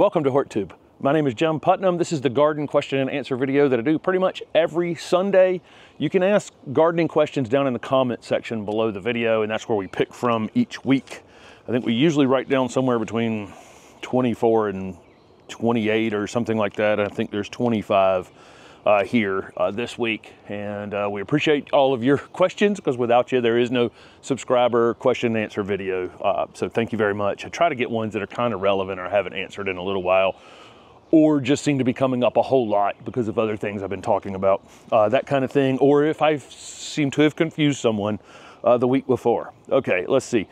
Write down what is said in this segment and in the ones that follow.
Welcome to HortTube. My name is Jim Putnam. This is the garden question and answer video that I do pretty much every Sunday. You can ask gardening questions down in the comment section below the video, and that's where we pick from each week. I think we usually write down somewhere between 24 and 28 or something like that. I think there's 25 here this week, and we appreciate all of your questions, because without you there is no subscriber question and answer video. So thank you very much. I try to get ones that are kind of relevant or haven't answered in a little while, or just seem to be coming up a whole lot because of other things I've been talking about, that kind of thing, or if I seem to have confused someone the week before. Okay, let's see.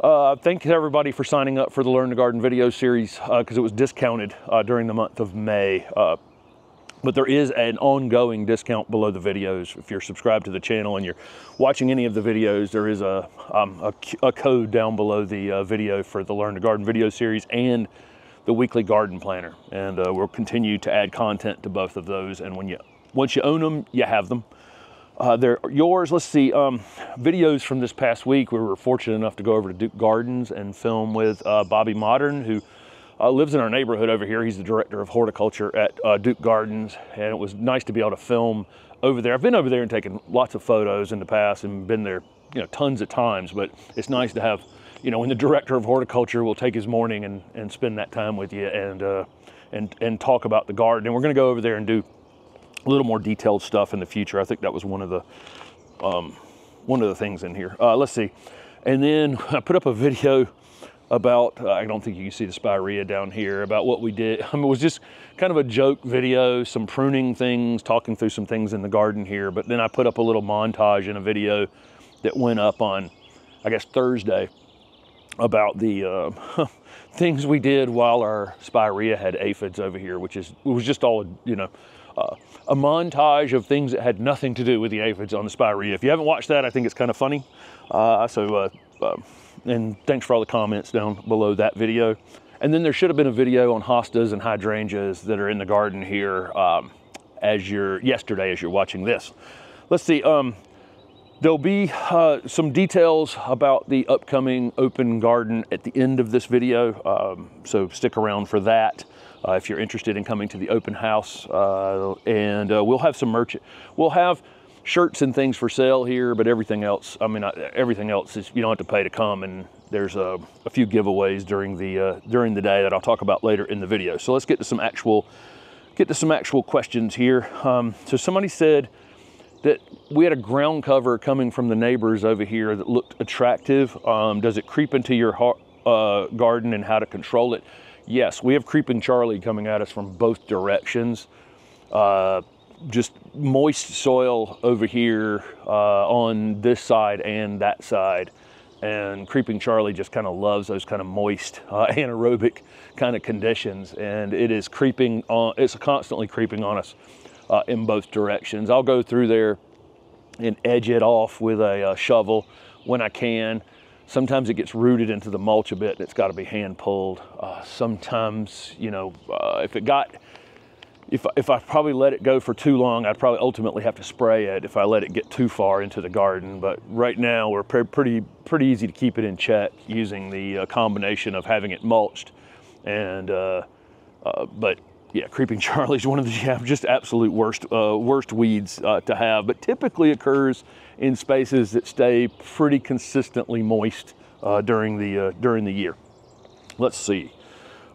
Thank you to everybody for signing up for the Learn to Garden video series, because it was discounted during the month of May. But there is an ongoing discount below the videos. If you're subscribed to the channel and you're watching any of the videos, there is a code down below the video for the Learn to Garden video series and the weekly garden planner. And we'll continue to add content to both of those. And once you own them, you have them. They're yours. Let's see, videos from this past week. We were fortunate enough to go over to Duke Gardens and film with Bobby Modern, who lives in our neighborhood over here. He's the director of horticulture at Duke Gardens, and it was nice to be able to film over there. I've been over there and taken lots of photos in the past and been there, tons of times, but it's nice to have, when the director of horticulture will take his morning and spend that time with you and talk about the garden. And we're going to go over there and do a little more detailed stuff in the future. I think that was one of the things in here. Let's see. And then I put up a video about, I don't think you can see the spirea down here, about what we did. It was just kind of a joke video, some pruning things, talking through some things in the garden here. But then I put up a little montage in a video that went up on, I guess, Thursday, about the things we did while our spirea had aphids over here, it was just all, a montage of things that had nothing to do with the aphids on the spirea. If you haven't watched that, I think it's kind of funny. And thanks for all the comments down below that video. And then there should have been a video on hostas and hydrangeas that are in the garden here yesterday as you're watching this. Let's see, there'll be some details about the upcoming open garden at the end of this video, so stick around for that if you're interested in coming to the open house. And we'll have some merch. We'll have shirts and things for sale here, but everything else, everything else is, you don't have to pay to come, and there's a few giveaways during the day that I'll talk about later in the video. So let's get to some actual questions here. So somebody said that we had a ground cover coming from the neighbors over here that looked attractive. Does it creep into your garden, and how to control it? Yes, we have Creeping Charlie coming at us from both directions. Just moist soil over here on this side and that side, and Creeping Charlie just kind of loves those kind of moist anaerobic kind of conditions, and it's constantly creeping on us in both directions. I'll go through there and edge it off with a shovel when I can. Sometimes it gets rooted into the mulch a bit and it's got to be hand pulled. Sometimes, if I probably let it go for too long, I'd probably ultimately have to spray it if I let it get too far into the garden. But right now, we're pretty easy to keep it in check using the combination of having it mulched and, but yeah, Creeping Charlie's one of the just absolute worst weeds to have, but typically occurs in spaces that stay pretty consistently moist during the year. Let's see.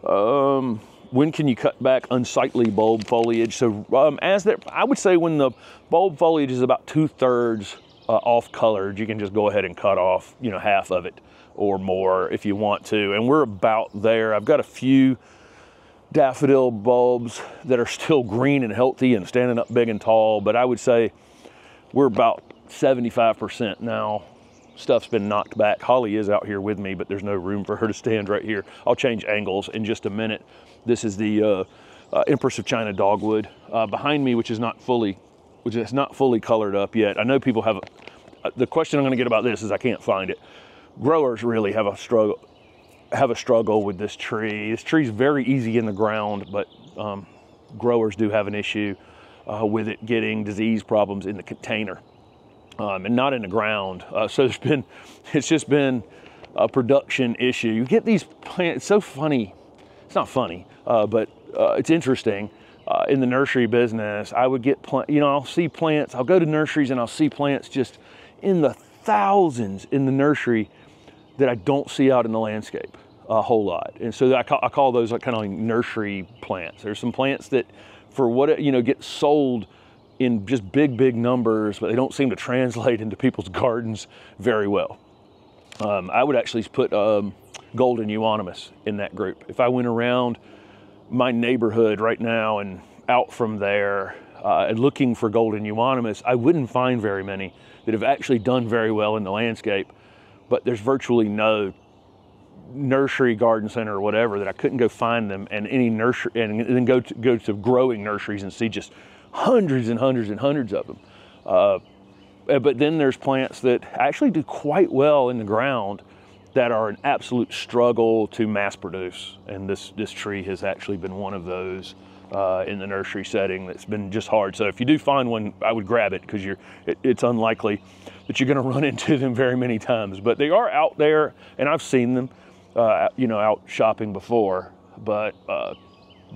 When can you cut back unsightly bulb foliage? So I would say when the bulb foliage is about 2/3 off colored, you can just go ahead and cut off, half of it or more if you want to. And we're about there. I've got a few daffodil bulbs that are still green and healthy and standing up big and tall, but I would say we're about 75% now. Stuff's been knocked back. Holly is out here with me, but there's no room for her to stand right here. I'll change angles in just a minute. This is the Empress of China dogwood behind me, which is not fully colored up yet. I know people have the question I'm going to get about this is I can't find it. Growers really have a struggle with this tree. This tree's very easy in the ground, but growers do have an issue with it getting disease problems in the container and not in the ground. So it's just been a production issue. You get these plants, it's so funny it's not funny, but it's interesting. In the nursery business, I would get, I'll see plants, I'll go to nurseries and I'll see plants just in the thousands in the nursery that I don't see out in the landscape a whole lot. And so I call those like kind of like nursery plants. There's some plants that for what, get sold in just big numbers, but they don't seem to translate into people's gardens very well. I would actually put golden euonymus in that group. If I went around my neighborhood right now and out from there and looking for golden euonymus, I wouldn't find very many that have actually done very well in the landscape, but there's virtually no nursery, garden center, or whatever that I couldn't go find them, and any nursery, and then go to growing nurseries and see just hundreds and hundreds and hundreds of them. But then there's plants that actually do quite well in the ground that are an absolute struggle to mass produce. And this tree has actually been one of those in the nursery setting that's been just hard. So if you do find one, I would grab it, because it's unlikely that you're gonna run into them very many times. But they are out there, and I've seen them out shopping before, but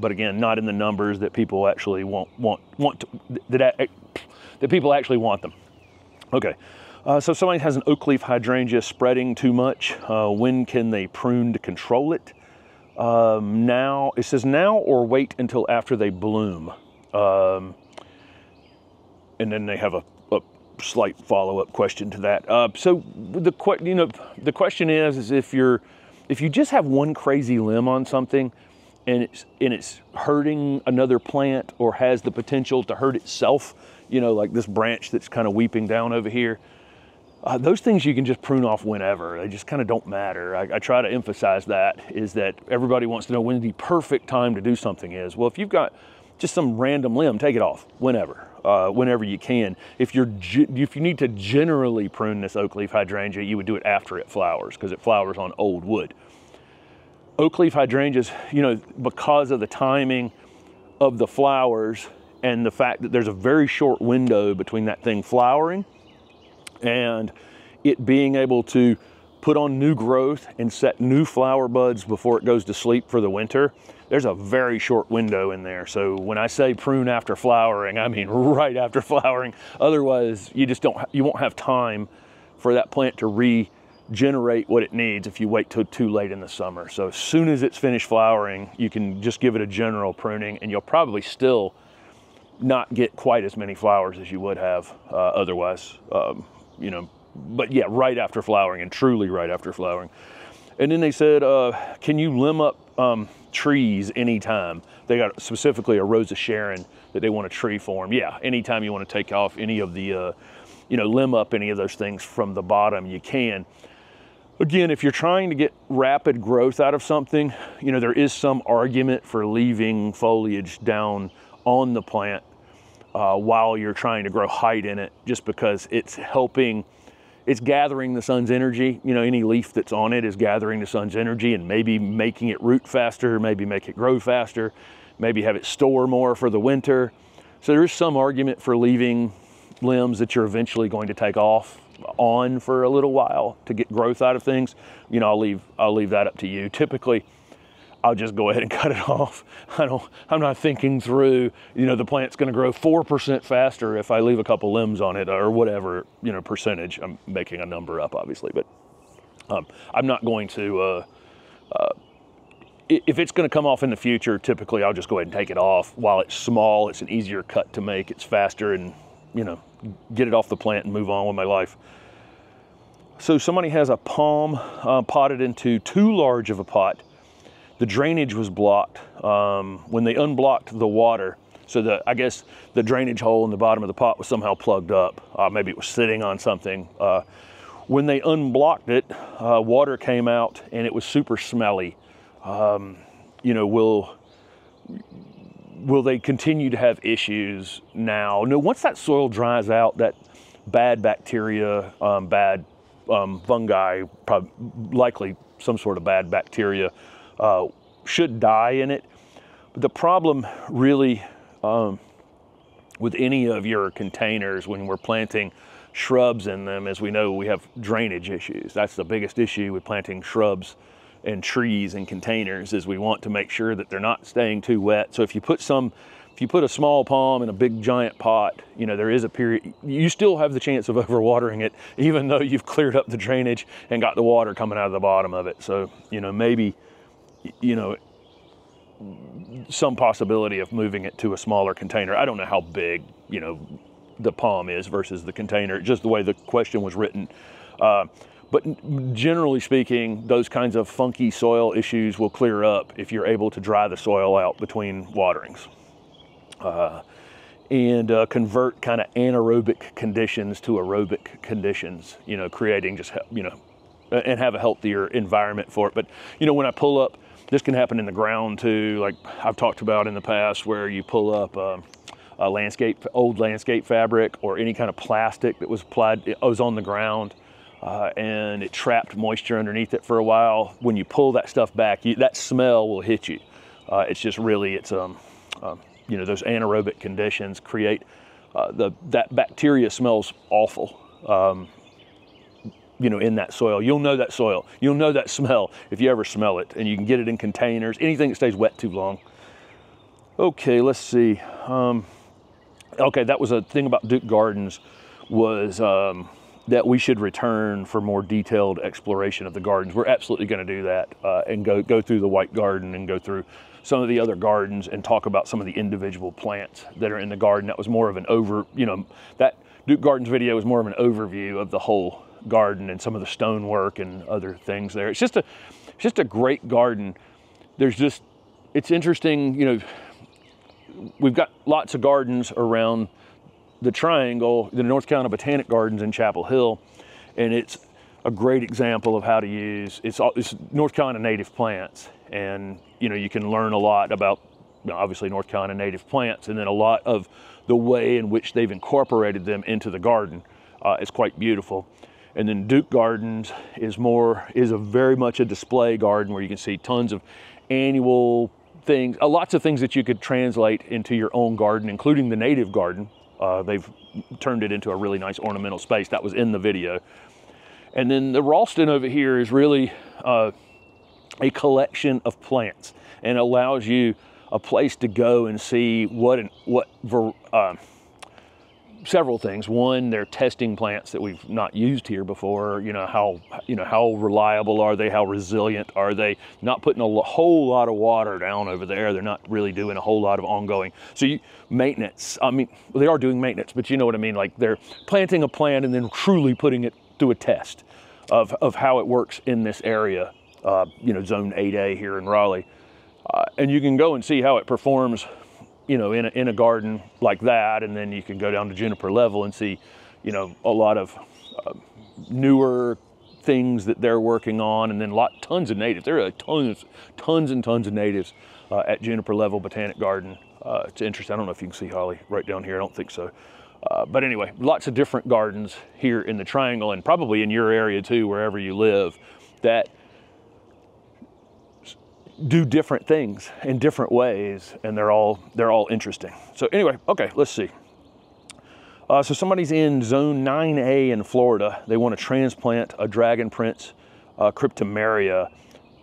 again, not in the numbers that people actually that people actually want them. Okay. So somebody has an oak leaf hydrangea spreading too much. When can they prune to control it? Now, it says now or wait until after they bloom. And then they have a slight follow-up question to that. So the question is if you just have one crazy limb on something and it's hurting another plant or has the potential to hurt itself, like this branch that's kind of weeping down over here, those things you can just prune off whenever. They just kind of don't matter. I try to emphasize that, is that everybody wants to know when the perfect time to do something is. Well, if you've got just some random limb, take it off whenever you can. If you need to generally prune this oak leaf hydrangea, you would do it after it flowers, because it flowers on old wood. Oak leaf hydrangeas, because of the timing of the flowers and the fact that there's a very short window between that thing flowering and it being able to put on new growth and set new flower buds before it goes to sleep for the winter, there's a very short window in there. So when I say prune after flowering, I mean right after flowering. Otherwise, you won't have time for that plant to regenerate what it needs if you wait till too late in the summer. So as soon as it's finished flowering, you can just give it a general pruning, and you'll probably still not get quite as many flowers as you would have otherwise. But yeah, right after flowering, and truly right after flowering. And then they said, can you limb up trees anytime? They got specifically a Rose of Sharon that they want a tree form. Yeah, anytime you want to take off any of the, limb up any of those things from the bottom, you can. Again, if you're trying to get rapid growth out of something, there is some argument for leaving foliage down on the plant while you're trying to grow height in it, just because it's gathering the sun's energy. Any leaf that's on it is gathering the sun's energy and maybe making it root faster, maybe make it grow faster, maybe have it store more for the winter. So there is some argument for leaving limbs that you're eventually going to take off on for a little while to get growth out of things. I'll leave that up to you. Typically, I'll just go ahead and cut it off. I'm not thinking through, the plant's gonna grow 4% faster if I leave a couple limbs on it, or whatever, percentage. I'm making a number up, obviously, but I'm not going to, if it's gonna come off in the future, typically I'll just go ahead and take it off. While it's small, it's an easier cut to make, it's faster, and, get it off the plant and move on with my life. So somebody has a palm potted into too large of a pot. The drainage was blocked when they unblocked the water. So I guess the drainage hole in the bottom of the pot was somehow plugged up. Maybe it was sitting on something. When they unblocked it, water came out and it was super smelly. Will they continue to have issues now? No, once that soil dries out, that bad bacteria, bad fungi, probably likely some sort of bad bacteria, should die in it. But the problem really with any of your containers when we're planting shrubs in them, as we know, we have drainage issues. That's the biggest issue with planting shrubs and trees in containers is we want to make sure that they're not staying too wet. So if you put a small palm in a big giant pot, you know, there is a period, you still have the chance of overwatering it, even though you've cleared up the drainage and got the water coming out of the bottom of it. So, you know, maybe, you know, some possibility of moving it to a smaller container. I don't know how big, you know, the palm is versus the container, just the way the question was written. But generally speaking, those kinds of funky soil issues will clear up if you're able to dry the soil out between waterings. And convert kind of anaerobic conditions to aerobic conditions, you know, creating just, you know, and have a healthier environment for it. But, you know, when I pull up, this can happen in the ground too, like I've talked about in the past, where you pull up a old landscape fabric or any kind of plastic that was applied, it was on the ground, and it trapped moisture underneath it for a while. When you pull that stuff back, that smell will hit you. It's just really, it's you know, those anaerobic conditions create that bacteria smells awful. You know, in that soil, you'll know that soil, you'll know that smell if you ever smell it, and you can get it in containers, anything that stays wet too long. Okay, let's see. Okay, that was a thing about Duke Gardens, was that we should return for more detailed exploration of the gardens. We're absolutely going to do that, and go through the White Garden and go through some of the other gardens and talk about some of the individual plants that are in the garden. That was more of an you know, that Duke Gardens video was more of an overview of the whole garden and some of the stonework and other things there. It's just a great garden. It's interesting, you know, we've got lots of gardens around the triangle, the North Carolina Botanic Gardens in Chapel Hill, and it's a great example of how to use, it's North Carolina native plants, and you know, you can learn a lot about, you know, obviously North Carolina native plants, and then a lot of the way in which they've incorporated them into the garden is quite beautiful. And then Duke Gardens is very much a display garden where you can see tons of annual things, lots of things that you could translate into your own garden, including the native garden. They've turned it into a really nice ornamental space. That was in the video. And then the Ralston over here is really a collection of plants, and allows you a place to go and see several things. One, they're testing plants that we've not used here before. You know, how reliable are they? How resilient are they? Not putting a whole lot of water down over there. They're not really doing a whole lot of ongoing. So maintenance, I mean, they are doing maintenance, but you know what I mean? Like they're planting a plant and then truly putting it through a test of how it works in this area, you know, Zone 8A here in Raleigh. And you can go and see how it performs, you know, in a garden like that, and then you can go down to Juniper Level and see, you know, a lot of newer things that they're working on, and then tons of natives. There are tons and tons of natives at Juniper Level Botanic Garden. It's interesting. I don't know if you can see holly right down here. I don't think so. But anyway, lots of different gardens here in the Triangle, and probably in your area too, wherever you live, that do different things in different ways, and they're all interesting. So anyway, okay, let's see. So somebody's in Zone 9A in Florida. They want to transplant a Dragon Prince cryptomeria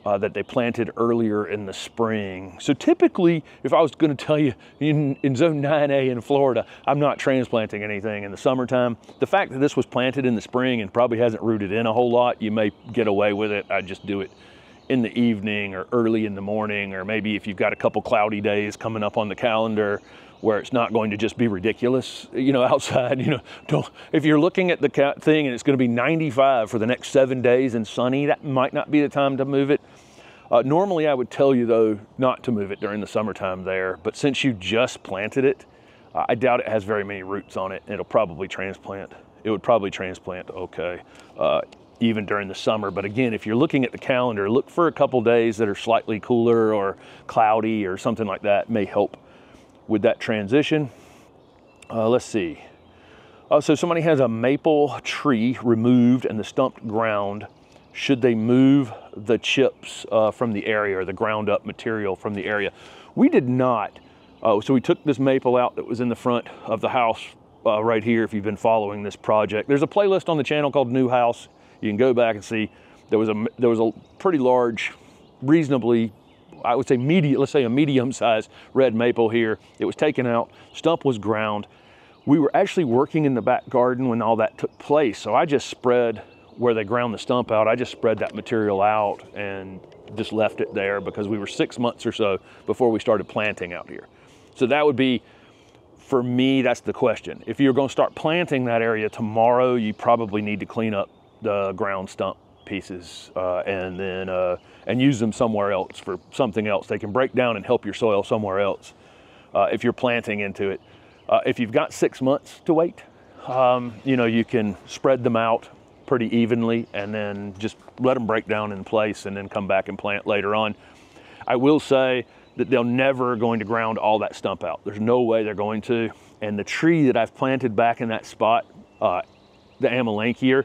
that they planted earlier in the spring. So typically, if I was going to tell you in Zone 9A in Florida, I'm not transplanting anything in the summertime. The fact that this was planted in the spring and probably hasn't rooted in a whole lot, you may get away with it. I'd just do it in the evening or early in the morning, or maybe if you've got a couple cloudy days coming up on the calendar where it's not going to just be ridiculous, you know, outside, you know, if you're looking at the thing and it's going to be 95 for the next 7 days and sunny, that might not be the time to move it. Normally I would tell you though, not to move it during the summertime there, but since you just planted it, I doubt it has very many roots on it. It'll probably transplant. It would probably transplant okay. Even during the summer. But again, if you're looking at the calendar, look for a couple days that are slightly cooler or cloudy or something like that. May help with that transition. Let's see. So somebody has a maple tree removed and the stumped ground. Should they move the chips from the area, or the ground up material from the area? We did not. So we took this maple out that was in the front of the house right here. If you've been following this project, there's a playlist on the channel called New House. You can go back and see there was a pretty large reasonably, I would say medium, let's say a medium-sized red maple here. It was taken out, stump was ground. We were actually working in the back garden when all that took place. So I just spread, where they ground the stump out, I just spread that material out and just left it there because we were 6 months or so before we started planting out here. So that would be, for me, that's the question. If you're going to start planting that area tomorrow, you probably need to clean up the ground stump pieces and use them somewhere else for something else. They can break down and help your soil somewhere else if you're planting into it. If you've got 6 months to wait, you can spread them out pretty evenly and then just let them break down in place and then come back and plant later on. I will say that they're never going to ground all that stump out. There's no way they're going to. And the tree that I've planted back in that spot, the Amelanchier,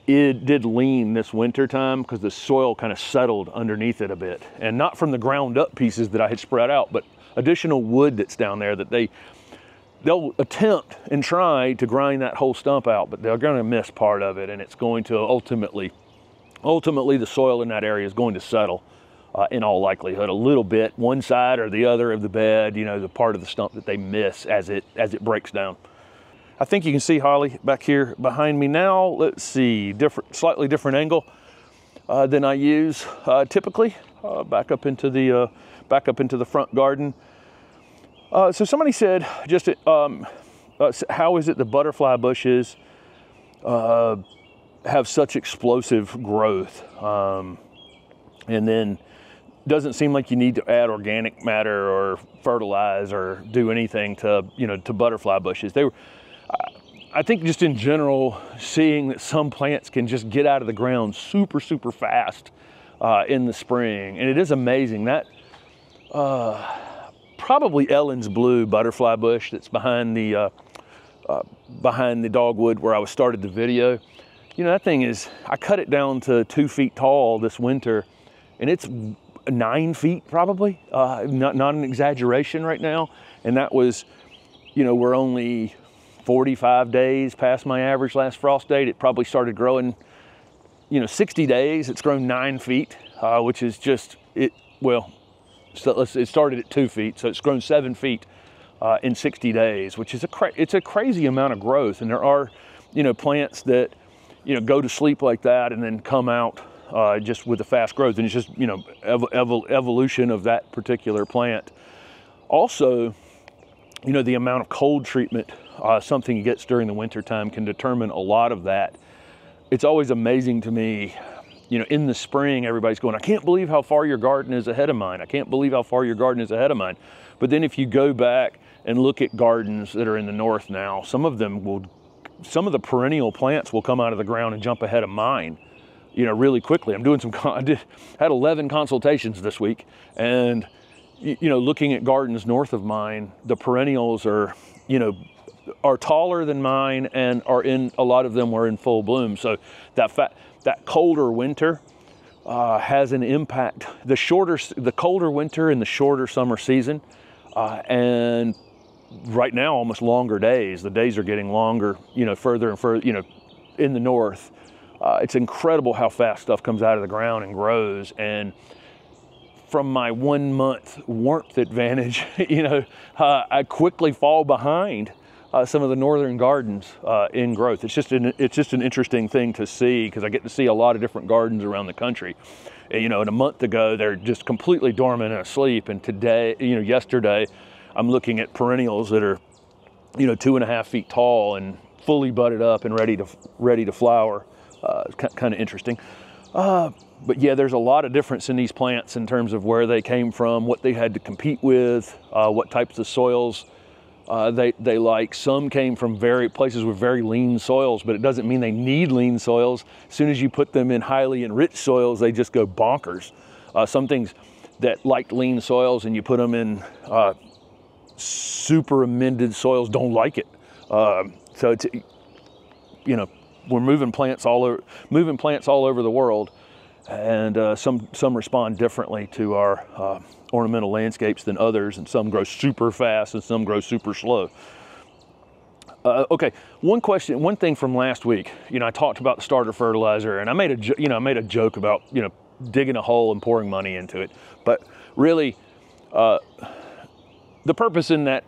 it did lean this winter time because the soil kind of settled underneath it a bit. And not from the ground up pieces that I had spread out, but additional wood that's down there that they'll attempt and try to grind that whole stump out, but they're going to miss part of it, and it's going to ultimately the soil in that area is going to settle in all likelihood a little bit, one side or the other of the bed, the part of the stump that they miss as it breaks down. I think you can see Holly back here behind me now. Let's see, slightly different angle than I use typically. Back up into the front garden. So somebody said, just how is it the butterfly bushes have such explosive growth? And then doesn't seem like you need to add organic matter or fertilize or do anything to butterfly bushes. I think just in general, seeing that some plants can just get out of the ground super, super fast in the spring. And it is amazing that probably Ellen's blue butterfly bush that's behind the dogwood where I started the video. That thing is, I cut it down to 2 feet tall this winter, and it's 9 feet probably, not an exaggeration right now. And that was, we're only 45 days past my average last frost date. It probably started growing, 60 days, it's grown 9 feet, which is just, so it started at 2 feet, so it's grown 7 feet in 60 days, which is it's a crazy amount of growth. And there are, plants that, go to sleep like that and then come out just with a fast growth, and it's just, evolution of that particular plant. Also, the amount of cold treatment something gets during the winter time can determine a lot of that. It's always amazing to me. In the spring, everybody's going, I can't believe how far your garden is ahead of mine. I can't believe how far your garden is ahead of mine. But then if you go back and look at gardens that are in the north now, some of the perennial plants will come out of the ground and jump ahead of mine, really quickly. I'm doing I had 11 consultations this week, and, looking at gardens north of mine, the perennials are taller than mine and a lot of them are in full bloom. So that colder winter has an impact. The colder winter and the shorter summer season, and right now almost longer days. The days are getting longer, further and further, in the north. It's incredible how fast stuff comes out of the ground and grows. And from my 1 month warmth advantage, I quickly fall behind some of the northern gardens in growth. It's just an interesting thing to see, because I get to see a lot of different gardens around the country. And, a month ago, they're just completely dormant and asleep. And today, yesterday, I'm looking at perennials that are, 2.5 feet tall and fully budded up and ready to flower. It's kind of interesting. But yeah, there's a lot of difference in these plants in terms of where they came from, what they had to compete with, what types of soils they like. Some came from places with very lean soils, but it doesn't mean they need lean soils. As soon as you put them in highly enriched soils, they just go bonkers. Some things that like lean soils and you put them in super amended soils don't like it. So it's, we're moving plants all over the world, and some respond differently to our ornamental landscapes than others, and some grow super fast and some grow super slow. Okay, one thing from last week, I talked about the starter fertilizer, and I made a joke about, digging a hole and pouring money into it. But really, the purpose in that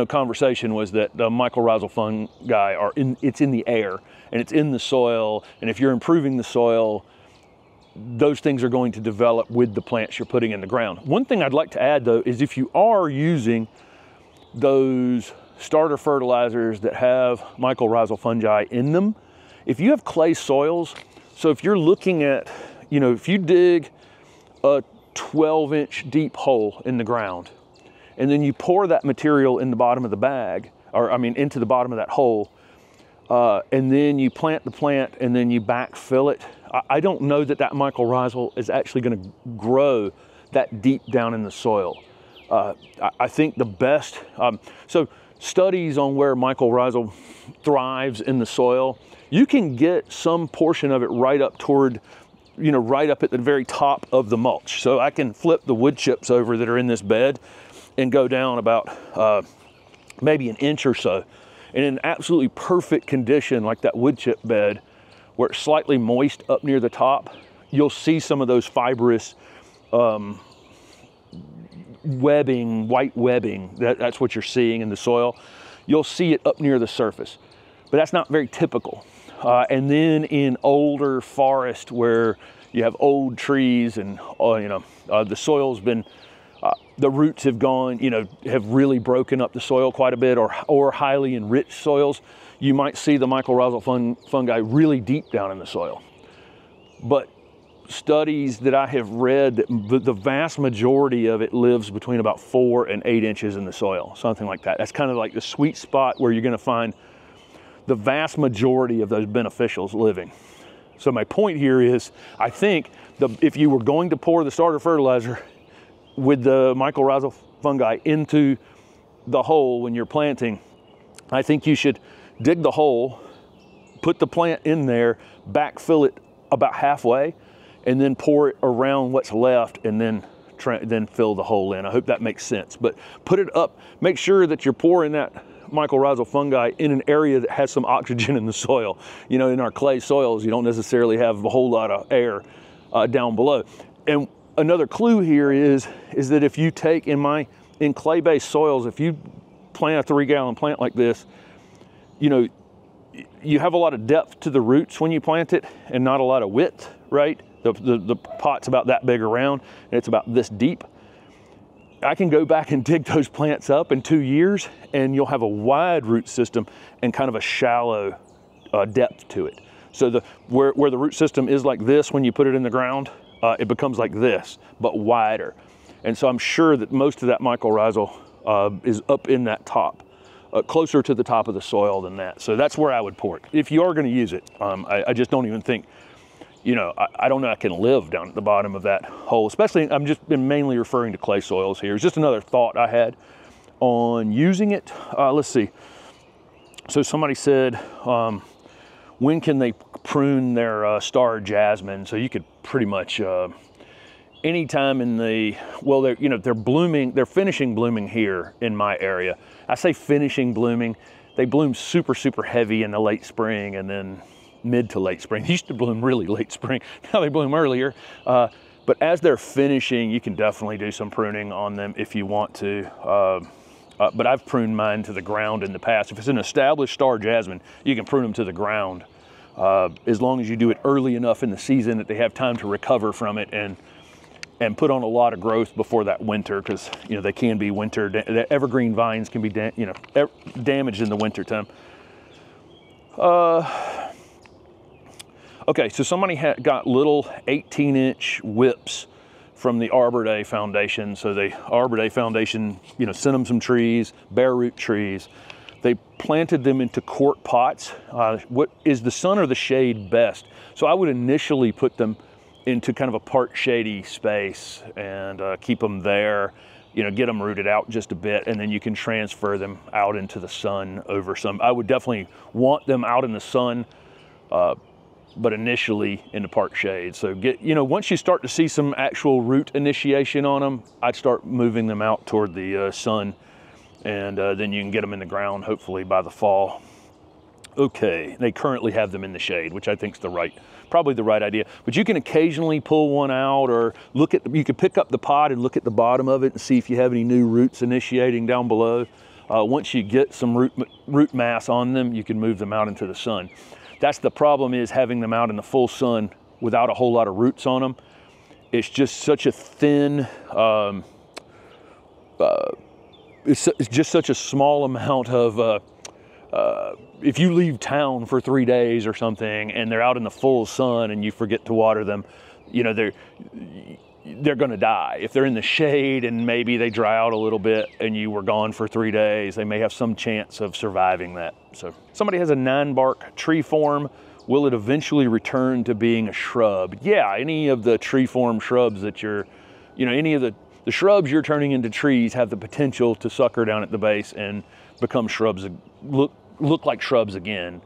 conversation was that the mycorrhizal fungi it's in the air and it's in the soil, and if you're improving the soil, those things are going to develop with the plants you're putting in the ground. One thing I'd like to add though is if you are using those starter fertilizers that have mycorrhizal fungi in them, if you have clay soils, so if you're looking at, if you dig a 12-inch deep hole in the ground and then you pour that material in the bottom of the bag, into the bottom of that hole, and then you plant the plant and then you backfill it, I don't know that mycorrhizal is actually going to grow that deep down in the soil. I think the best, so studies on where mycorrhizal thrives in the soil, you can get some portion of it right up toward, right up at the very top of the mulch. So I can flip the wood chips over that are in this bed and go down about maybe an inch or so. And in absolutely perfect condition, like that wood chip bed, where it's slightly moist up near the top, you'll see some of those fibrous webbing, white webbing, that's what you're seeing in the soil. You'll see it up near the surface, but that's not very typical. And then in older forest where you have old trees and the soil's been, the roots have gone, have really broken up the soil quite a bit, or highly enriched soils, you might see the mycorrhizal fungi really deep down in the soil. But studies that I have read, the vast majority of it lives between about 4 and 8 inches in the soil, something like that. That's kind of like the sweet spot where you're going to find the vast majority of those beneficials living. So my point here is, I think if you were going to pour the starter fertilizer with the mycorrhizal fungi into the hole when you're planting, I think you should dig the hole, put the plant in there, backfill it about halfway, and then pour it around what's left, and then fill the hole in. I hope that makes sense. But put it up, make sure that you're pouring that mycorrhizal fungi in an area that has some oxygen in the soil. In our clay soils, you don't necessarily have a whole lot of air down below. And another clue here is that if you take in clay-based soils, if you plant a 3-gallon plant like this, you have a lot of depth to the roots when you plant it and not a lot of width, right? The pot's about that big around and it's about this deep. I can go back and dig those plants up in 2 years and you'll have a wide root system and kind of a shallow depth to it. So where the root system is like this when you put it in the ground, it becomes like this, but wider. And so I'm sure that most of that mycorrhizal is up in that top, closer to the top of the soil than that. So that's where I would pour it. If you are going to use it, I just don't even think, I don't know I can live down at the bottom of that hole, especially, I'm just been mainly referring to clay soils here. It's just another thought I had on using it. Let's see. So somebody said, when can they prune their star jasmine? So you could pretty much, anytime in they're blooming, they're finishing blooming here in my area. I say finishing blooming, they bloom super, super heavy in the late spring and then mid to late spring. They used to bloom really late spring, now they bloom earlier. But as they're finishing, you can definitely do some pruning on them if you want to. But I've pruned mine to the ground in the past. If it's an established star jasmine, you can prune them to the ground, as long as you do it early enough in the season that they have time to recover from it and put on a lot of growth before that winter, because they can be winter. The evergreen vines can be damaged in the winter time. Okay, so somebody got little 18-inch whips from the Arbor Day Foundation. So the Arbor Day Foundation, sent them some trees, bare root trees. They planted them into quart pots. What is the sun or the shade best? So I would initially put them into kind of a part shady space and keep them there, get them rooted out just a bit, and then you can transfer them out into the sun over some. I would definitely want them out in the sun, but initially in the part shade. So once you start to see some actual root initiation on them, I'd start moving them out toward the sun, and then you can get them in the ground hopefully by the fall. Okay, they currently have them in the shade, which I think is probably the right idea. But you can occasionally pull one out, or you can pick up the pot and look at the bottom of it and see if you have any new roots initiating down below. Once you get some root mass on them, you can move them out into the sun. That's the problem, is having them out in the full sun without a whole lot of roots on them. It's just such a thin, it's just such a small amount of, if you leave town for 3 days or something and they're out in the full sun and you forget to water them, you know, they're going to die. If they're in the shade and maybe they dry out a little bit and you were gone for 3 days, they may have some chance of surviving that. So somebody has a 9-bark tree form. Will it eventually return to being a shrub? Yeah, any of the tree form shrubs that any of the shrubs you're turning into trees have the potential to sucker down at the base and become shrubs, look like shrubs again.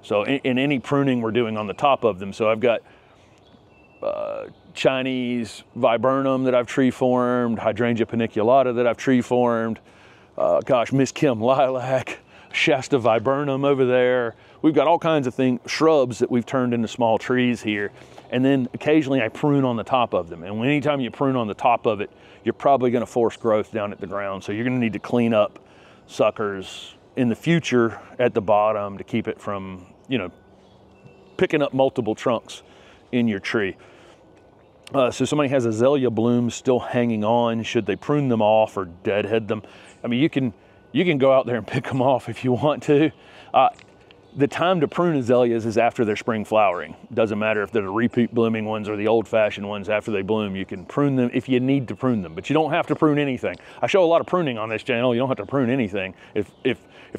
So in any pruning we're doing on the top of them, so I've got Chinese viburnum that I've tree formed, hydrangea paniculata that I've tree formed, Miss Kim lilac, Shasta viburnum over there. We've got all kinds of shrubs that we've turned into small trees here. And then occasionally I prune on the top of them. And anytime you prune on the top of it, you're probably going to force growth down at the ground. So you're going to need to clean up suckers in the future at the bottom to keep it from, picking up multiple trunks in your tree. So somebody has azalea blooms still hanging on. Should they prune them off or deadhead them? I mean, you can go out there and pick them off if you want to. The time to prune azaleas is after their spring flowering. Doesn't matter if they're the repeat blooming ones or the old-fashioned ones. After they bloom, you can prune them if you need to prune them, but you don't have to prune anything. I show a lot of pruning on this channel. You don't have to prune anything. If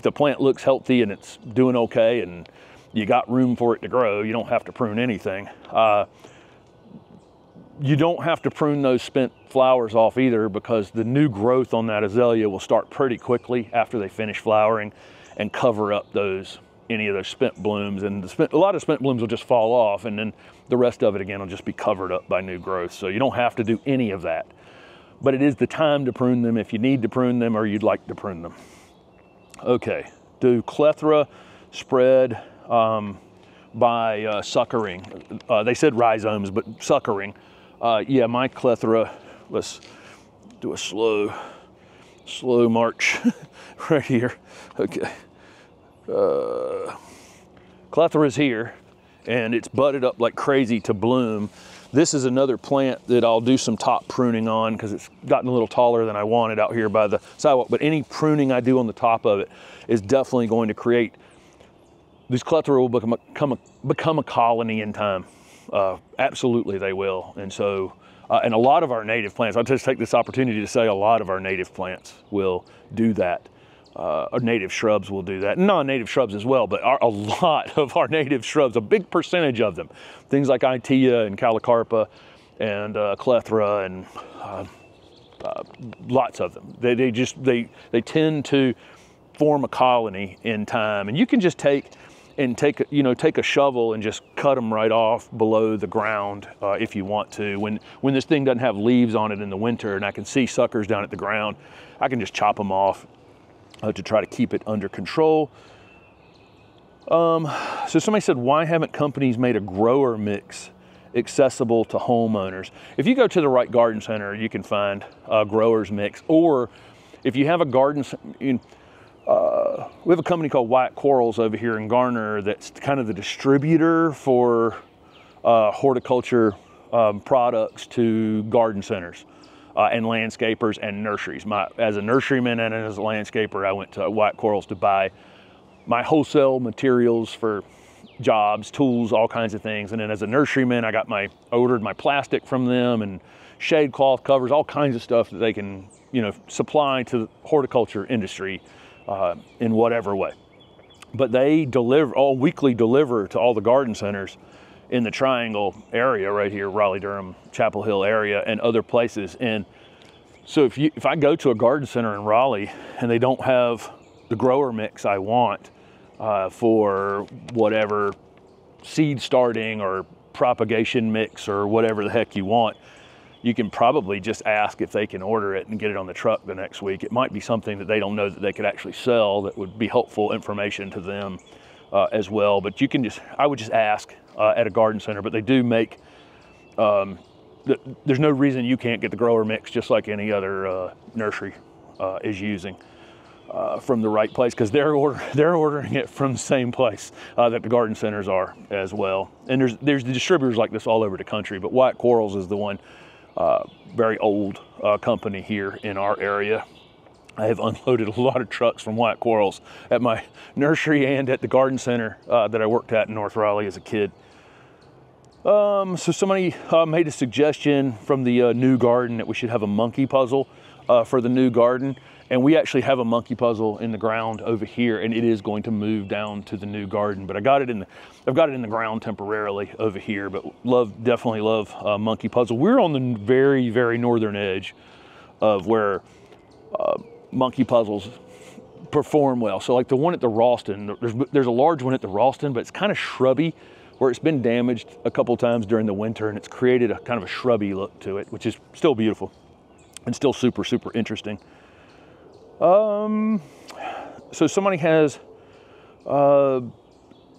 the plant looks healthy and it's doing okay and you got room for it to grow, you don't have to prune anything. You don't have to prune those spent flowers off either, because the new growth on that azalea will start pretty quickly after they finish flowering and cover up any of those spent blooms, and a lot of spent blooms will just fall off, and then the rest of it again will just be covered up by new growth. So you don't have to do any of that, but it is the time to prune them if you need to prune them or you'd like to prune them. Okay, do clethra spread by suckering? They said rhizomes, but suckering. Yeah, my clethra, let's do a slow march right here. Okay. Clethra is here and it's budded up like crazy to bloom. This is another plant that I'll do some top pruning on because it's gotten a little taller than I wanted out here by the sidewalk. But any pruning I do on the top of it is definitely going to create, these clethra will become a colony in time. Absolutely they will. And so, and a lot of our native plants, I'll just take this opportunity to say a lot of our native plants will do that. Our native shrubs will do that. Non-native shrubs as well, but a lot of our native shrubs, a big percentage of them, things like Itea and Calicarpa and clethra and lots of them. They tend to form a colony in time, and you can just take a shovel and just cut them right off below the ground if you want to. When this thing doesn't have leaves on it in the winter and I can see suckers down at the ground, I can just chop them off to try to keep it under control. So somebody said, why haven't companies made a grower mix accessible to homeowners? If you go to the right garden center, you can find a grower's mix. Or if you have a garden, we have a company called White Quarrels over here in Garner that's kind of the distributor for horticulture products to garden centers and landscapers and nurseries. As a nurseryman and as a landscaper, I went to White Quarrels to buy my wholesale materials for jobs, tools, all kinds of things. And then as a nurseryman, I ordered my plastic from them and shade cloth covers, all kinds of stuff that they can, supply to the horticulture industry in whatever way. But they weekly deliver to all the garden centers in the Triangle area right here, Raleigh, Durham, Chapel Hill area, and other places. And so if I go to a garden center in Raleigh and they don't have the grower mix I want for whatever seed starting or propagation mix or whatever the heck you want, you can probably just ask if they can order it and get it on the truck the next week. It might be something that they don't know that they could actually sell that would be helpful information to them as well. But you can I would just ask at a garden center, but they do make, there's no reason you can't get the grower mix just like any other nursery is using from the right place, because they're ordering it from the same place that the garden centers are as well. And there's the distributors like this all over the country, but White Quarrels is the one, very old company here in our area. I have unloaded a lot of trucks from White Quarrels at my nursery and at the garden center that I worked at in North Raleigh as a kid. So somebody made a suggestion from the new garden that we should have a monkey puzzle for the new garden. And we actually have a monkey puzzle in the ground over here, and it is going to move down to the new garden. But I've got it in the ground temporarily over here, but definitely love monkey puzzle. We're on the very, very northern edge of where monkey puzzles perform well. So like the one at the Ralston, there's a large one at the Ralston, but it's kind of shrubby, where it's been damaged a couple times during the winter, and it's created a kind of a shrubby look to it, which is still beautiful and still super, super interesting. So somebody has,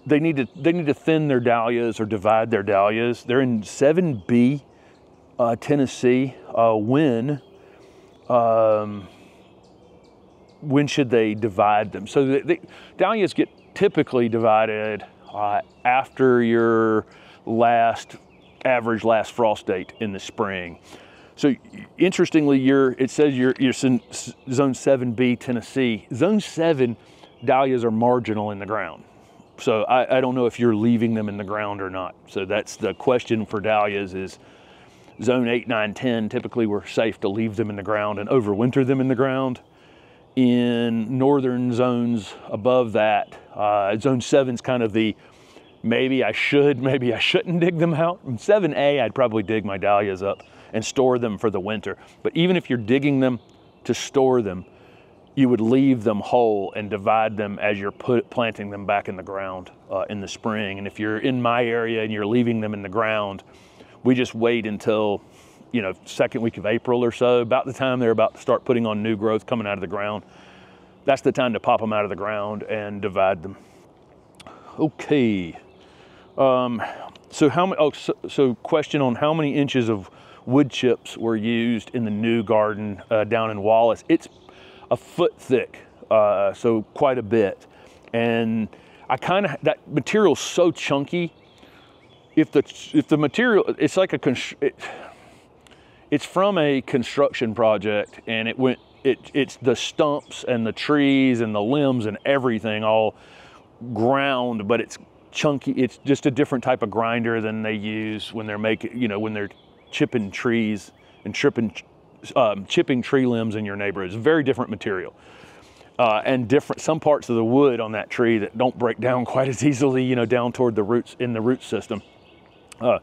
they need to thin their dahlias or divide their dahlias. They're in 7B, Tennessee. When should they divide them? So the dahlias get typically divided after your average last frost date in the spring. So interestingly, it says you're in Zone 7B, Tennessee. Zone 7 dahlias are marginal in the ground. So I don't know if you're leaving them in the ground or not. So that's the question for dahlias is Zone 8, 9, 10, typically we're safe to leave them in the ground and overwinter them in the ground. In northern zones above that, Zone 7's kind of the maybe I should, maybe I shouldn't dig them out. In 7A, I'd probably dig my dahlias up and store them for the winter. But even if you're digging them to store them, you would leave them whole and divide them as you're planting them back in the ground in the spring. And if you're in my area and you're leaving them in the ground, we just wait until, second week of April or so, about the time they're about to start putting on new growth coming out of the ground. That's the time to pop them out of the ground and divide them. Okay. So question on how many inches of wood chips were used in the new garden down in Wallace. It's a foot thick, so quite a bit. And that material's so chunky. If the material, it's like it's from a construction project, and it's the stumps and the trees and the limbs and everything all ground, but it's chunky. It's just a different type of grinder than they use when they're when they're chipping trees and chipping tree limbs in your neighborhood. It's a very different material. And some parts of the wood on that tree that don't break down quite as easily, down toward the roots, in the root system. But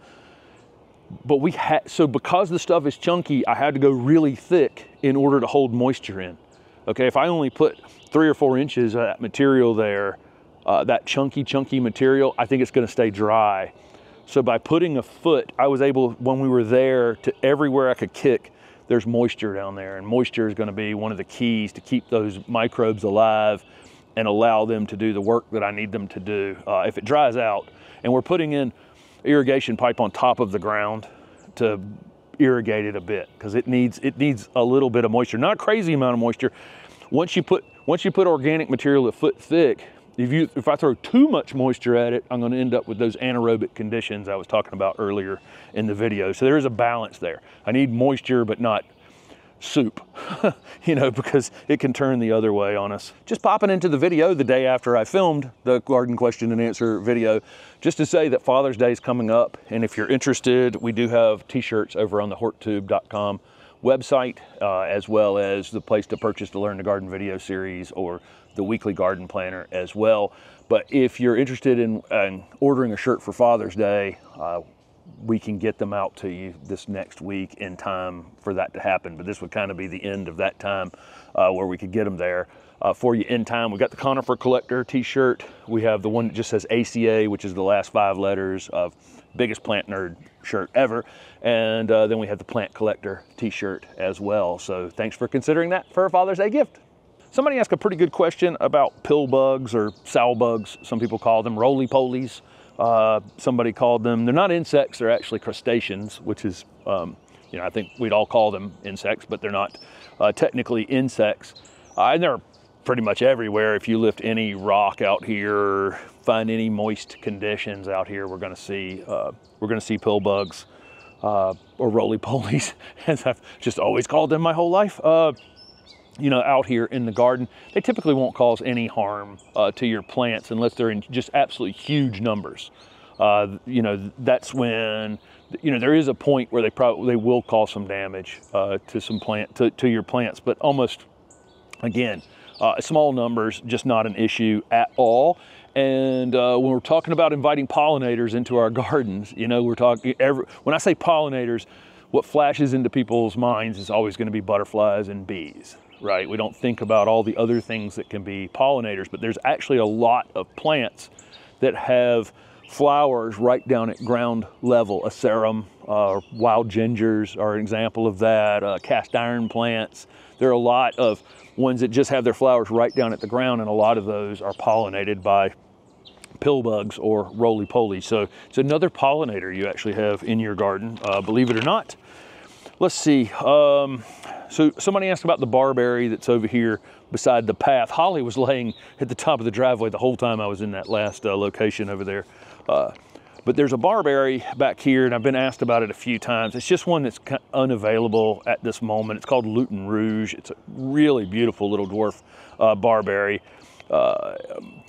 so because the stuff is chunky, I had to go really thick in order to hold moisture in. Okay, if I only put 3 or 4 inches of that material there, that chunky material, I think it's gonna stay dry. So by putting a foot, I was able, when we were there, to everywhere I could kick, there's moisture down there, and moisture is gonna be one of the keys to keep those microbes alive and allow them to do the work that I need them to do. If it dries out, and we're putting in irrigation pipe on top of the ground to irrigate it a bit, because it needs a little bit of moisture, not a crazy amount of moisture. Once you put organic material a foot thick, if I throw too much moisture at it, I'm going to end up with those anaerobic conditions I was talking about earlier in the video. So there is a balance there. I need moisture, but not soup, because it can turn the other way on us. Just popping into the video the day after I filmed the garden question and answer video, just to say that Father's Day is coming up. And if you're interested, we do have t-shirts over on the HortTube.com website, as well as the place to purchase the Learn to Garden video series or the weekly garden planner as well. But if you're interested in ordering a shirt for Father's Day, we can get them out to you this next week in time for that to happen. But this would kind of be the end of that time where we could get them there for you in time. We got the Conifer Collector t-shirt. We have the one that just says ACA, which is the last 5 letters of biggest plant nerd shirt ever. And then we have the Plant Collector t-shirt as well. So thanks for considering that for a Father's Day gift. Somebody asked a pretty good question about pill bugs or sow bugs. Some people call them roly-polies. Somebody called them, they're not insects, they're actually crustaceans, which is, you know, I think we'd all call them insects, but they're not technically insects. And they're pretty much everywhere. If you lift any rock out here, find any moist conditions out here, we're gonna see pill bugs or roly-polies, as I've just always called them my whole life. You know, out here in the garden. They typically won't cause any harm to your plants unless they're in just absolutely huge numbers. You know, that's when, you know, there is a point where they will cause some damage to some to your plants, but almost, again, small numbers, just not an issue at all. And when we're talking about inviting pollinators into our gardens, you know, we're talking, when I say pollinators, what flashes into people's minds is always going to be butterflies and bees. Right? We don't think about all the other things that can be pollinators, but there's actually a lot of plants that have flowers right down at ground level. Asarum, wild gingers are an example of that, cast iron plants. There are a lot of ones that just have their flowers right down at the ground, and a lot of those are pollinated by pill bugs or roly-polies. So it's another pollinator you actually have in your garden, believe it or not. Let's see. So somebody asked about the barberry that's over here beside the path. Holly was laying at the top of the driveway the whole time I was in that last location over there. But there's a barberry back here, and I've been asked about it a few times. It's just one that's unavailable at this moment. It's called Luton Rouge. It's a really beautiful little dwarf barberry.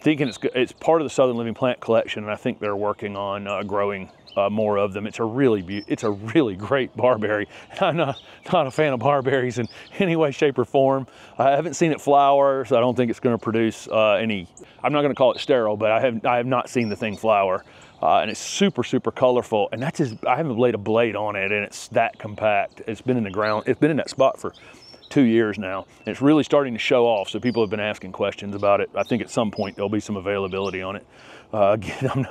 Thinking it's part of the Southern Living Plant Collection, and I think they're working on growing more of them. It's a really great barberry. I'm not a fan of barberries in any way, shape, or form. I haven't seen it flower, so I don't think it's going to produce any. I'm not going to call it sterile, but I have not seen the thing flower. And it's super colorful, and that's just, I haven't laid a blade on it, and it's that compact. It's been in the ground. It's been in that spot for 2 years now, and it's really starting to show off, so people have been asking questions about it. I think at some point there'll be some availability on it. Again, I'm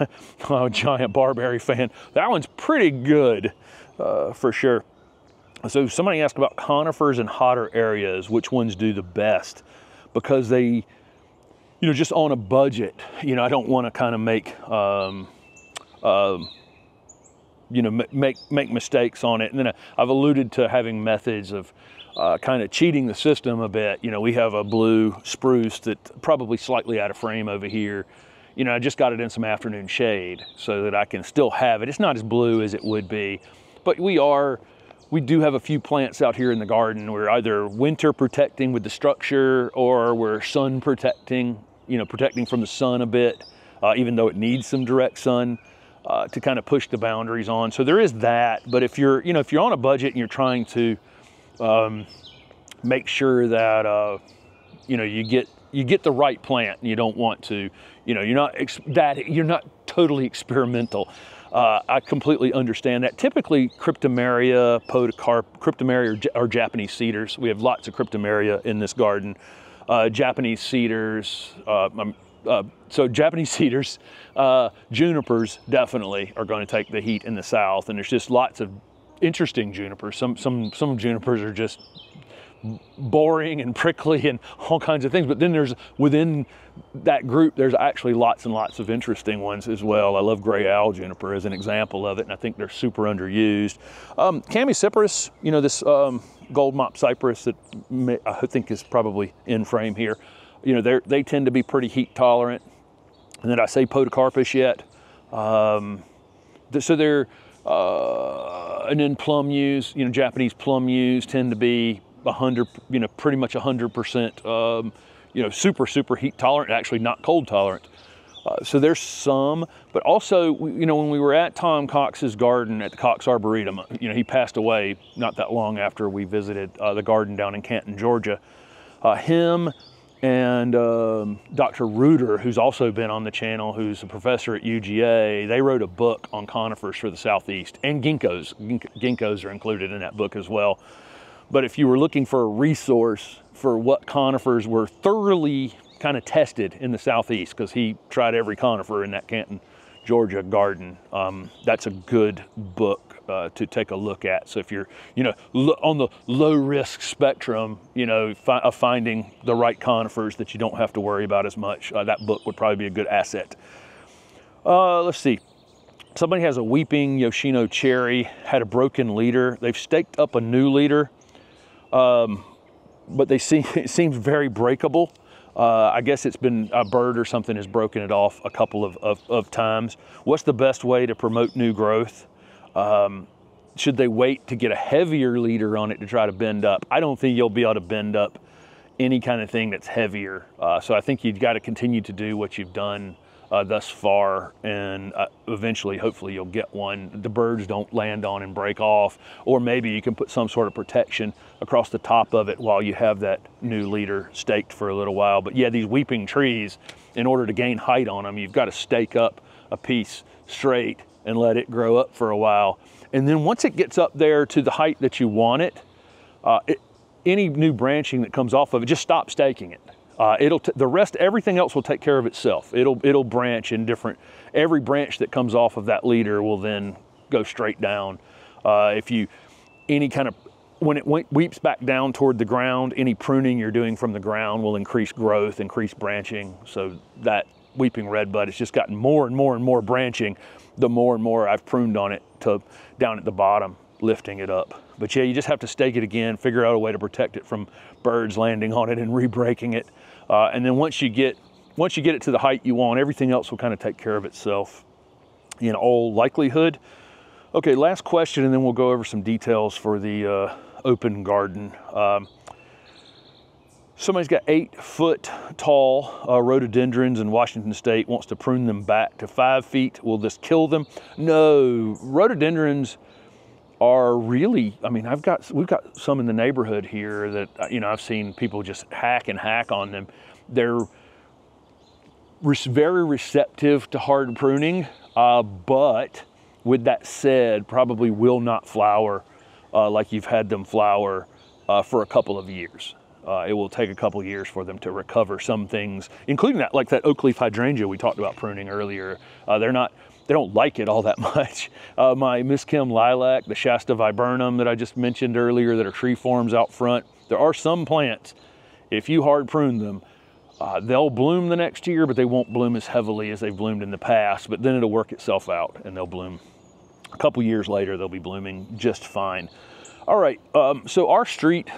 not a giant barberry fan. That one's pretty good for sure. So somebody asked about conifers in hotter areas, which ones do the best, because they, you know, just on a budget, you know, I don't want to kind of make you know, make mistakes on it. And then I've alluded to having methods of kind of cheating the system a bit. You know, we have a blue spruce that's probably slightly out of frame over here. You know, I just got it in some afternoon shade so that I can still have it. It's not as blue as it would be, but we do have a few plants out here in the garden. We're either winter protecting with the structure, or we're sun protecting, you know, protecting from the sun a bit, even though it needs some direct sun. To kind of push the boundaries on. So there is that, but if you're on a budget and you're trying to make sure that you know, you get the right plant, and you don't want to, you know, you're not totally experimental. I completely understand that. Typically, cryptomeria, cryptomeria or Japanese cedars. We have lots of cryptomeria in this garden. Japanese cedars. So Japanese cedars, junipers definitely are going to take the heat in the south, and there's just lots of interesting junipers. Some junipers are just boring and prickly and all kinds of things, but then there's, within that group, there's actually lots and lots of interesting ones as well. I love gray owl juniper as an example of it, and I think they're super underused. Chamaecyparis, you know, this gold mop cypress that I think is probably in frame here. You know, they tend to be pretty heat tolerant. And then I say podocarpus yet. So they're, and then plum yews, you know, Japanese plum yews tend to be 100, you know, pretty much 100%, you know, super heat tolerant, actually not cold tolerant. So there's some, but also, you know, when we were at Tom Cox's garden at the Cox Arboretum, you know, he passed away not that long after we visited the garden down in Canton, Georgia. Him and Dr. Reuter, who's also been on the channel, who's a professor at UGA, they wrote a book on conifers for the Southeast, and ginkgos. Ginkgos are included in that book as well. But if you were looking for a resource for what conifers were thoroughly kind of tested in the Southeast, because he tried every conifer in that Canton, Georgia garden, that's a good book to take a look at. So if you're, on the low risk spectrum, of finding the right conifers that you don't have to worry about as much, that book would probably be a good asset. Let's see. Somebody has a weeping Yoshino cherry, had a broken leader. They've staked up a new leader, but it seems very breakable. I guess it's been a bird or something has broken it off a couple of times. What's the best way to promote new growth? Should they wait to get a heavier leader on it to try to bend up? I don't think you'll be able to bend up any kind of thing that's heavier. So I think you've got to continue to do what you've done thus far, and eventually, hopefully, you'll get one the birds don't land on and break off, or maybe you can put some sort of protection across the top of it while you have that new leader staked for a little while. But yeah, these weeping trees, in order to gain height on them, you've got to stake up a piece straight and let it grow up for a while. And then once it gets up there to the height that you want it, any new branching that comes off of it, just stop staking it. Everything else will take care of itself. It'll branch in different, every branch that comes off of that leader will then go straight down. When it weeps back down toward the ground, any pruning you're doing from the ground will increase growth, increase branching. So that weeping redbud has just gotten more and more and more branching the more and more I've pruned on it to down at the bottom, lifting it up. But yeah, you just have to stake it again, figure out a way to protect it from birds landing on it and re-breaking it. And then once you get it to the height you want, everything else will kind of take care of itself in all likelihood. Okay, last question, and then we'll go over some details for the open garden. Somebody's got 8-foot tall rhododendrons in Washington State, wants to prune them back to 5 feet. Will this kill them? No, rhododendrons are really, we've got some in the neighborhood here that, I've seen people just hack on them. They're very receptive to hard pruning, but with that said, probably will not flower like you've had them flower for a couple of years. It will take a couple of years for them to recover some things, including that, like that oak leaf hydrangea we talked about pruning earlier. They don't like it all that much. My Miss Kim lilac, the Shasta viburnum that I just mentioned earlier that are tree forms out front. There are some plants, if you hard prune them, they'll bloom the next year, but they won't bloom as heavily as they've bloomed in the past, but then it'll work itself out and they'll bloom. A couple years later, they'll be blooming just fine. All right, so our street,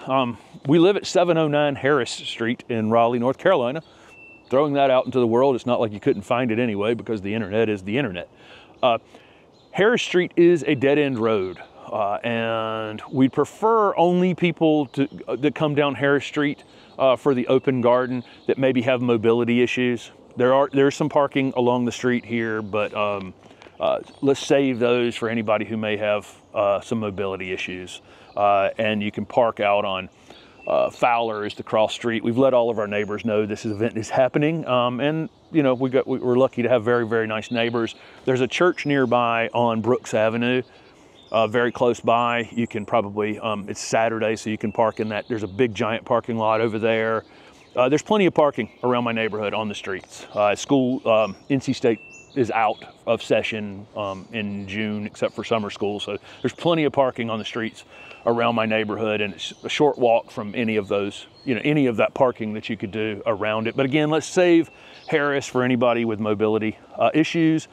we live at 709 Harris Street in Raleigh, North Carolina. Throwing that out into the world, it's not like you couldn't find it anyway because the internet is the internet. Harris Street is a dead-end road, and we prefer only people that come down Harris Street for the open garden that maybe have mobility issues. There's some parking along the street here, but let's save those for anybody who may have some mobility issues. And you can park out on Fowler is the cross street. We've let all of our neighbors know this event is happening, and we're lucky to have very, very nice neighbors. There's a church nearby on Brooks Avenue, very close by. You can probably, it's Saturday, so you can park in that. There's a big giant parking lot over there. There's plenty of parking around my neighborhood on the streets. School, NC State is out of session in June, except for summer school. So there's plenty of parking on the streets around my neighborhood, and it's a short walk from any of those, any of that parking that you could do around it. But again, let's save Harris for anybody with mobility issues.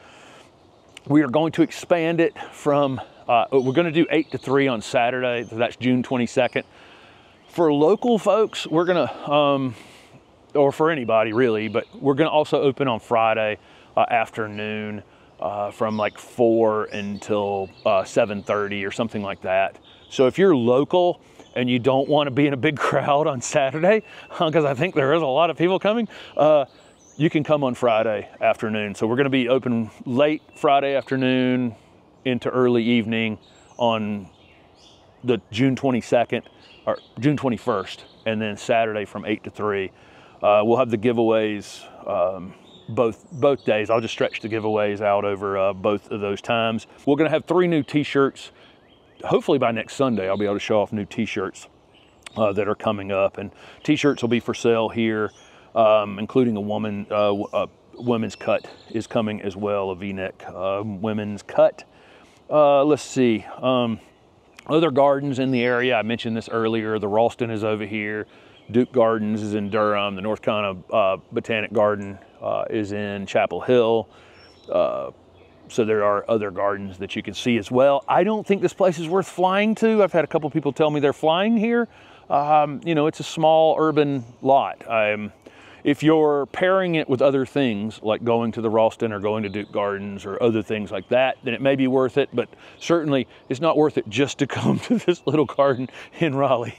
We are going to expand it from, we're going to do 8 to 3 on Saturday. That's June 22nd. For local folks, we're going to, or for anybody really, but we're going to also open on Friday afternoon from like 4 until 7:30 or something like that. So if you're local and you don't want to be in a big crowd on Saturday, because I think there is a lot of people coming, you can come on Friday afternoon. So we're going to be open late Friday afternoon into early evening on the June 22nd or June 21st, and then Saturday from 8 to 3. We'll have the giveaways both days. I'll just stretch the giveaways out over both of those times. We're going to have 3 new t-shirts. Hopefully by next Sunday, I'll be able to show off new t-shirts that are coming up. And t-shirts will be for sale here, including a women's cut is coming as well, a V-neck women's cut. Let's see. Other gardens in the area, I mentioned this earlier. The Ralston is over here. Duke Gardens is in Durham. The North Carolina Botanic Garden is in Chapel Hill. So there are other gardens that you can see as well. I don't think this place is worth flying to. I've had a couple people tell me they're flying here. You know, it's a small urban lot. If you're pairing it with other things, like going to the Ralston or going to Duke Gardens or other things like that, then it may be worth it, but certainly it's not worth it just to come to this little garden in Raleigh.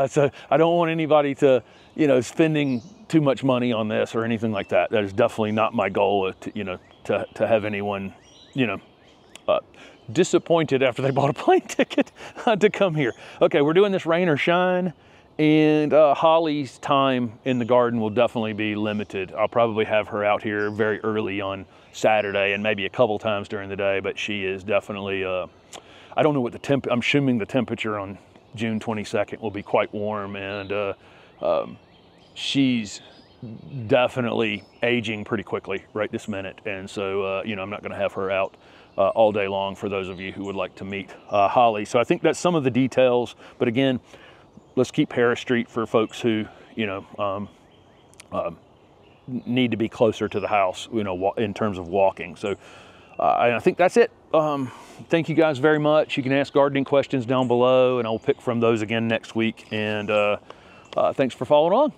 So I don't want anybody to, you know, spending too much money on this or anything like that. That is definitely not my goal, you know, to have anyone, you know, disappointed after they bought a plane ticket to come here. Okay, we're doing this rain or shine. And Holly's time in the garden will definitely be limited. I'll probably have her out here very early on Saturday and maybe a couple times during the day, but she is definitely, I don't know what I'm assuming the temperature on June 22nd will be quite warm, and she's definitely aging pretty quickly right this minute. And so, you know, I'm not gonna have her out all day long for those of you who would like to meet Holly. So I think that's some of the details, but again, let's keep Harris Street for folks who, you know, need to be closer to the house, you know, in terms of walking. So I think that's it. Thank you guys very much. You can ask gardening questions down below, and I'll pick from those again next week. And thanks for following on.